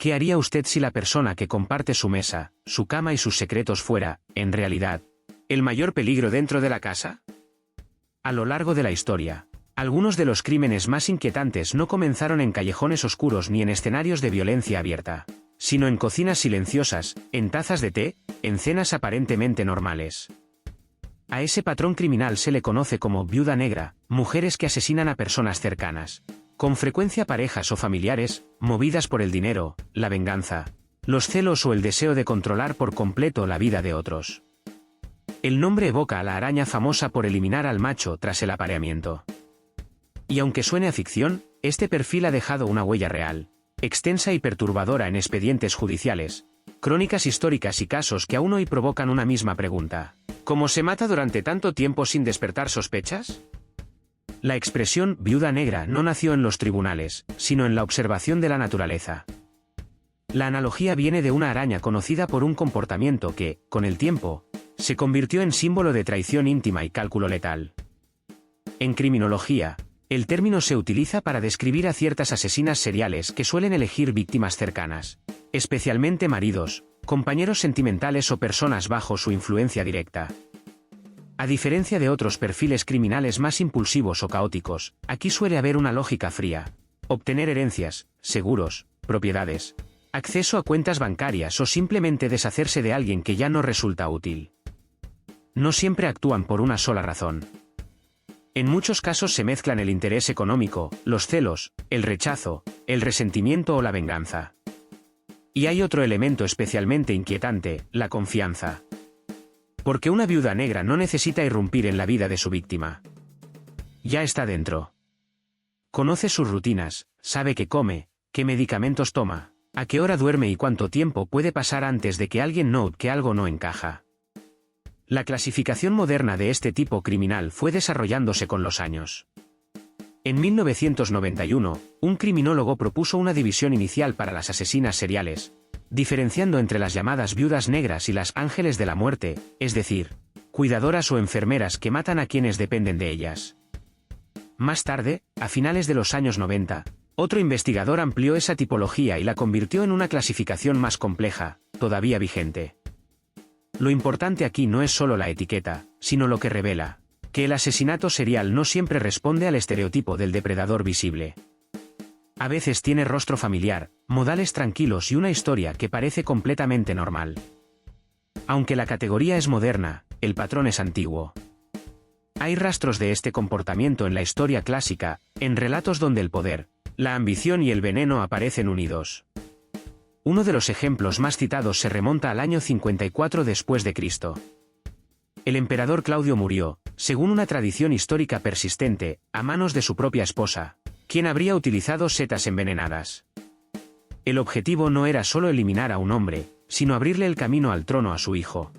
¿Qué haría usted si la persona que comparte su mesa, su cama y sus secretos fuera, en realidad, el mayor peligro dentro de la casa? A lo largo de la historia, algunos de los crímenes más inquietantes no comenzaron en callejones oscuros ni en escenarios de violencia abierta, sino en cocinas silenciosas, en tazas de té, en cenas aparentemente normales. A ese patrón criminal se le conoce como viuda negra, mujeres que asesinan a personas cercanas, con frecuencia parejas o familiares, movidas por el dinero, la venganza, los celos o el deseo de controlar por completo la vida de otros. El nombre evoca a la araña famosa por eliminar al macho tras el apareamiento. Y aunque suene a ficción, este perfil ha dejado una huella real, extensa y perturbadora en expedientes judiciales, crónicas históricas y casos que aún hoy provocan una misma pregunta: ¿cómo se mata durante tanto tiempo sin despertar sospechas? La expresión viuda negra no nació en los tribunales, sino en la observación de la naturaleza. La analogía viene de una araña conocida por un comportamiento que, con el tiempo, se convirtió en símbolo de traición íntima y cálculo letal. En criminología, el término se utiliza para describir a ciertas asesinas seriales que suelen elegir víctimas cercanas, especialmente maridos, compañeros sentimentales o personas bajo su influencia directa. A diferencia de otros perfiles criminales más impulsivos o caóticos, aquí suele haber una lógica fría: obtener herencias, seguros, propiedades, acceso a cuentas bancarias o simplemente deshacerse de alguien que ya no resulta útil. No siempre actúan por una sola razón. En muchos casos se mezclan el interés económico, los celos, el rechazo, el resentimiento o la venganza. Y hay otro elemento especialmente inquietante: la confianza. Porque una viuda negra no necesita irrumpir en la vida de su víctima. Ya está dentro. Conoce sus rutinas, sabe qué come, qué medicamentos toma, a qué hora duerme y cuánto tiempo puede pasar antes de que alguien note que algo no encaja. La clasificación moderna de este tipo criminal fue desarrollándose con los años. En 1991, un criminólogo propuso una división inicial para las asesinas seriales, diferenciando entre las llamadas viudas negras y las ángeles de la muerte, es decir, cuidadoras o enfermeras que matan a quienes dependen de ellas. Más tarde, a finales de los años 90, otro investigador amplió esa tipología y la convirtió en una clasificación más compleja, todavía vigente. Lo importante aquí no es solo la etiqueta, sino lo que revela: que el asesinato serial no siempre responde al estereotipo del depredador visible. A veces tiene rostro familiar, modales tranquilos y una historia que parece completamente normal. Aunque la categoría es moderna, el patrón es antiguo. Hay rastros de este comportamiento en la historia clásica, en relatos donde el poder, la ambición y el veneno aparecen unidos. Uno de los ejemplos más citados se remonta al año 54 después de Cristo. El emperador Claudio murió, según una tradición histórica persistente, a manos de su propia esposa, quien habría utilizado setas envenenadas. El objetivo no era solo eliminar a un hombre, sino abrirle el camino al trono a su hijo.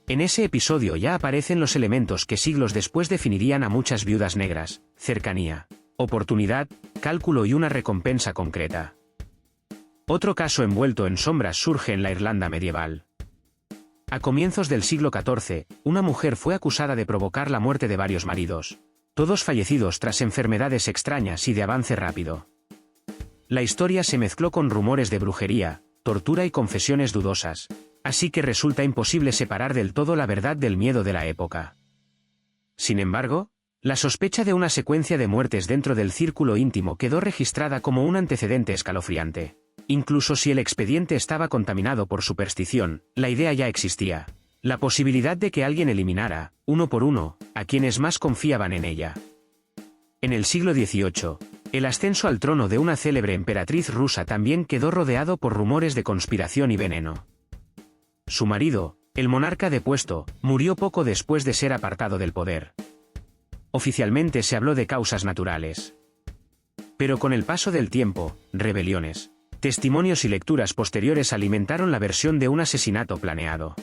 En ese episodio ya aparecen los elementos que siglos después definirían a muchas viudas negras: cercanía, oportunidad, cálculo y una recompensa concreta. Otro caso envuelto en sombras surge en la Irlanda medieval. A comienzos del siglo XIV, una mujer fue acusada de provocar la muerte de varios maridos, todos fallecidos tras enfermedades extrañas y de avance rápido. La historia se mezcló con rumores de brujería, tortura y confesiones dudosas, así que resulta imposible separar del todo la verdad del miedo de la época. Sin embargo, la sospecha de una secuencia de muertes dentro del círculo íntimo quedó registrada como un antecedente escalofriante. Incluso si el expediente estaba contaminado por superstición, la idea ya existía: la posibilidad de que alguien eliminara, uno por uno, a quienes más confiaban en ella. En el siglo XVIII, el ascenso al trono de una célebre emperatriz rusa también quedó rodeado por rumores de conspiración y veneno. Su marido, el monarca depuesto, murió poco después de ser apartado del poder. Oficialmente se habló de causas naturales. Pero con el paso del tiempo, rebeliones, testimonios y lecturas posteriores alimentaron la versión de un asesinato planeado.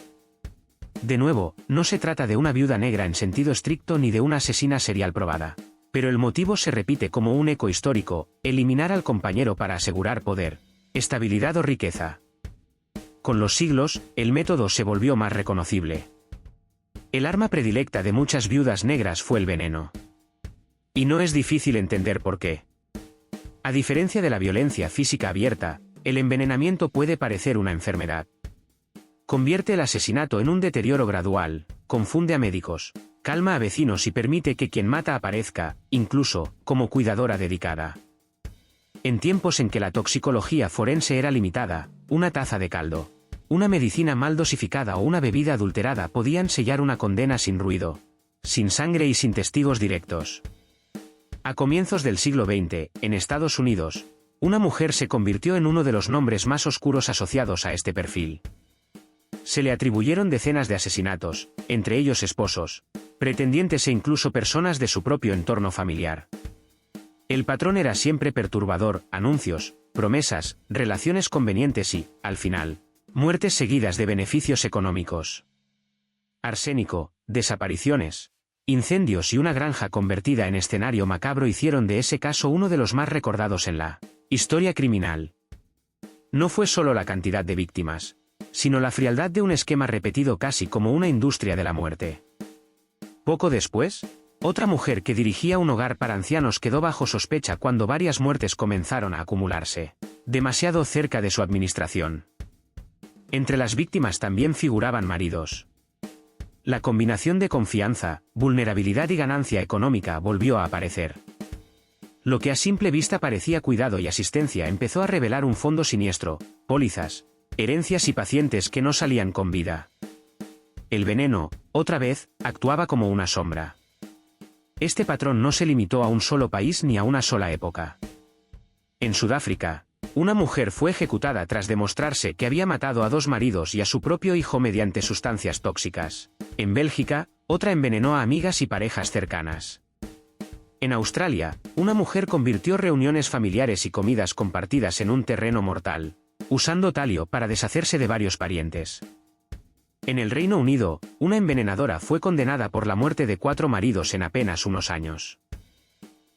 De nuevo, no se trata de una viuda negra en sentido estricto ni de una asesina serial probada. Pero el motivo se repite como un eco histórico: eliminar al compañero para asegurar poder, estabilidad o riqueza. Con los siglos, el método se volvió más reconocible. El arma predilecta de muchas viudas negras fue el veneno. Y no es difícil entender por qué. A diferencia de la violencia física abierta, El envenenamiento puede parecer una enfermedad. Convierte el asesinato en un deterioro gradual, confunde a médicos, calma a vecinos y permite que quien mata aparezca, incluso, como cuidadora dedicada. En tiempos en que la toxicología forense era limitada, una taza de caldo, una medicina mal dosificada o una bebida adulterada podían sellar una condena sin ruido, sin sangre y sin testigos directos. A comienzos del siglo XX, en Estados Unidos, una mujer se convirtió en uno de los nombres más oscuros asociados a este perfil. Se le atribuyeron decenas de asesinatos, entre ellos esposos, pretendientes e incluso personas de su propio entorno familiar. El patrón era siempre perturbador: anuncios, promesas, relaciones convenientes y, al final, muertes seguidas de beneficios económicos. Arsénico, desapariciones, incendios y una granja convertida en escenario macabro hicieron de ese caso uno de los más recordados en la historia criminal. No fue solo la cantidad de víctimas, sino la frialdad de un esquema repetido casi como una industria de la muerte. Poco después, otra mujer que dirigía un hogar para ancianos quedó bajo sospecha cuando varias muertes comenzaron a acumularse, demasiado cerca de su administración. Entre las víctimas también figuraban maridos. La combinación de confianza, vulnerabilidad y ganancia económica volvió a aparecer. Lo que a simple vista parecía cuidado y asistencia empezó a revelar un fondo siniestro: pólizas, herencias y pacientes que no salían con vida. El veneno, otra vez, actuaba como una sombra. Este patrón no se limitó a un solo país ni a una sola época. En Sudáfrica, una mujer fue ejecutada tras demostrarse que había matado a 2 maridos y a su propio hijo mediante sustancias tóxicas. En Bélgica, otra envenenó a amigas y parejas cercanas. En Australia, una mujer convirtió reuniones familiares y comidas compartidas en un terreno mortal, usando talio para deshacerse de varios parientes. En el Reino Unido, una envenenadora fue condenada por la muerte de 4 maridos en apenas unos años.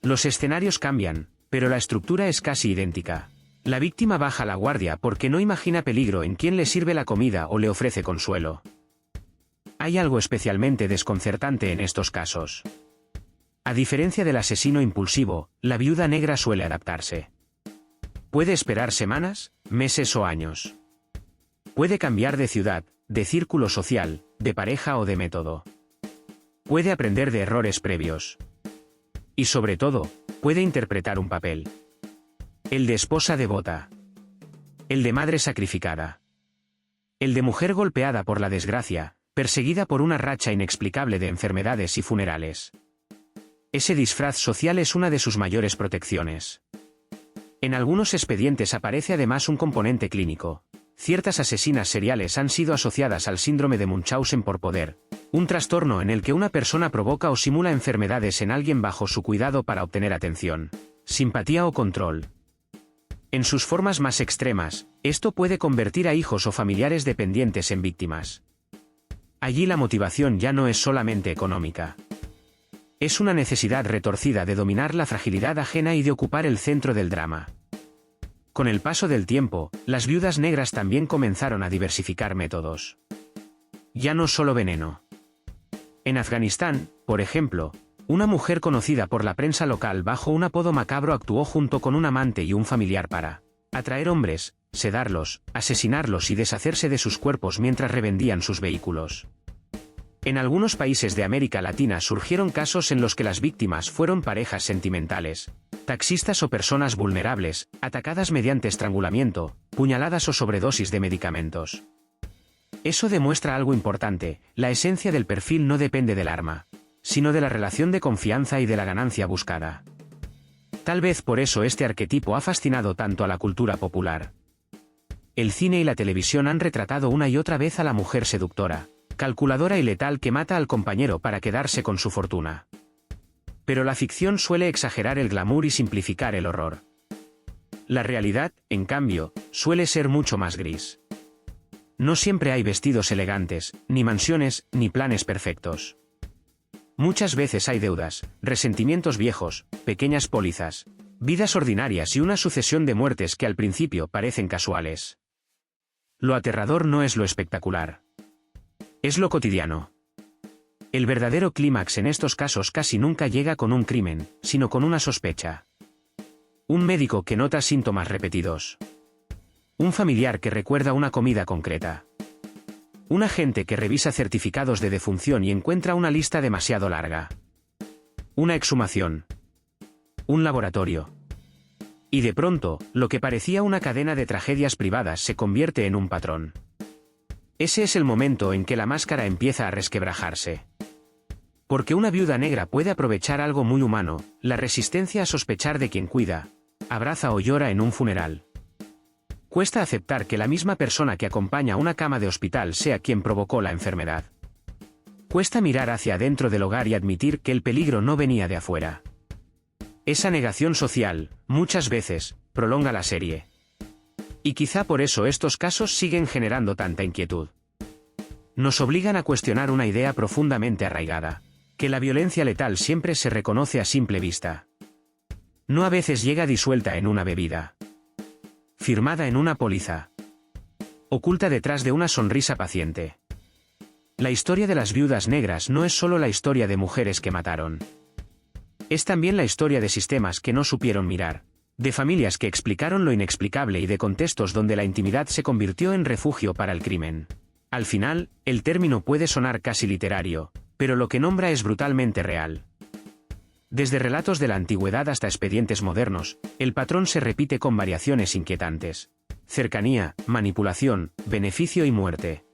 Los escenarios cambian, pero la estructura es casi idéntica. La víctima baja la guardia porque no imagina peligro en quien le sirve la comida o le ofrece consuelo. Hay algo especialmente desconcertante en estos casos. A diferencia del asesino impulsivo, la viuda negra suele adaptarse. Puede esperar semanas, meses o años. Puede cambiar de ciudad, de círculo social, de pareja o de método. Puede aprender de errores previos. Y sobre todo, puede interpretar un papel. El de esposa devota. El de madre sacrificada. El de mujer golpeada por la desgracia, perseguida por una racha inexplicable de enfermedades y funerales. Ese disfraz social es una de sus mayores protecciones. En algunos expedientes aparece además un componente clínico. Ciertas asesinas seriales han sido asociadas al síndrome de Munchausen por poder, un trastorno en el que una persona provoca o simula enfermedades en alguien bajo su cuidado para obtener atención, simpatía o control. En sus formas más extremas, esto puede convertir a hijos o familiares dependientes en víctimas. Allí la motivación ya no es solamente económica. Es una necesidad retorcida de dominar la fragilidad ajena y de ocupar el centro del drama. Con el paso del tiempo, las viudas negras también comenzaron a diversificar métodos. Ya no solo veneno. En Afganistán, por ejemplo, una mujer conocida por la prensa local bajo un apodo macabro actuó junto con un amante y un familiar para atraer hombres, sedarlos, asesinarlos y deshacerse de sus cuerpos mientras revendían sus vehículos. En algunos países de América Latina surgieron casos en los que las víctimas fueron parejas sentimentales, taxistas o personas vulnerables, atacadas mediante estrangulamiento, puñaladas o sobredosis de medicamentos. Eso demuestra algo importante: la esencia del perfil no depende del arma, sino de la relación de confianza y de la ganancia buscada. Tal vez por eso este arquetipo ha fascinado tanto a la cultura popular. El cine y la televisión han retratado una y otra vez a la mujer seductora, calculadora y letal que mata al compañero para quedarse con su fortuna. Pero la ficción suele exagerar el glamour y simplificar el horror. La realidad, en cambio, suele ser mucho más gris. No siempre hay vestidos elegantes, ni mansiones, ni planes perfectos. Muchas veces hay deudas, resentimientos viejos, pequeñas pólizas, vidas ordinarias y una sucesión de muertes que al principio parecen casuales. Lo aterrador no es lo espectacular. Es lo cotidiano. El verdadero clímax en estos casos casi nunca llega con un crimen, sino con una sospecha. Un médico que nota síntomas repetidos. Un familiar que recuerda una comida concreta. Un agente que revisa certificados de defunción y encuentra una lista demasiado larga. Una exhumación. Un laboratorio. Y de pronto, lo que parecía una cadena de tragedias privadas se convierte en un patrón. Ese es el momento en que la máscara empieza a resquebrajarse. Porque una viuda negra puede aprovechar algo muy humano, la resistencia a sospechar de quien cuida, abraza o llora en un funeral. Cuesta aceptar que la misma persona que acompaña una cama de hospital sea quien provocó la enfermedad. Cuesta mirar hacia adentro del hogar y admitir que el peligro no venía de afuera. Esa negación social, muchas veces, prolonga la serie. Y quizá por eso estos casos siguen generando tanta inquietud. Nos obligan a cuestionar una idea profundamente arraigada, que la violencia letal siempre se reconoce a simple vista. No a veces llega disuelta en una bebida. Firmada en una póliza. Oculta detrás de una sonrisa paciente. La historia de las viudas negras no es solo la historia de mujeres que mataron. Es también la historia de sistemas que no supieron mirar, de familias que explicaron lo inexplicable y de contextos donde la intimidad se convirtió en refugio para el crimen. Al final, el término puede sonar casi literario, pero lo que nombra es brutalmente real. Desde relatos de la antigüedad hasta expedientes modernos, el patrón se repite con variaciones inquietantes. Cercanía, manipulación, beneficio y muerte.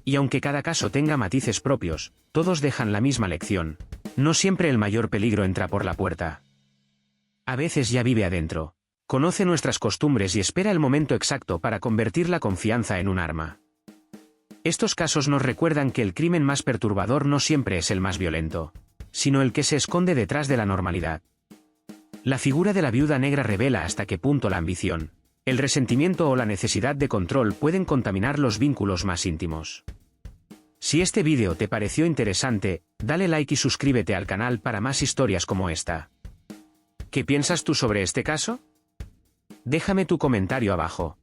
Y aunque cada caso tenga matices propios, todos dejan la misma lección. No siempre el mayor peligro entra por la puerta. A veces ya vive adentro. Conoce nuestras costumbres y espera el momento exacto para convertir la confianza en un arma. Estos casos nos recuerdan que el crimen más perturbador no siempre es el más violento, sino el que se esconde detrás de la normalidad. La figura de la viuda negra revela hasta qué punto la ambición, el resentimiento o la necesidad de control pueden contaminar los vínculos más íntimos. Si este vídeo te pareció interesante, dale like y suscríbete al canal para más historias como esta. ¿Qué piensas tú sobre este caso? Déjame tu comentario abajo.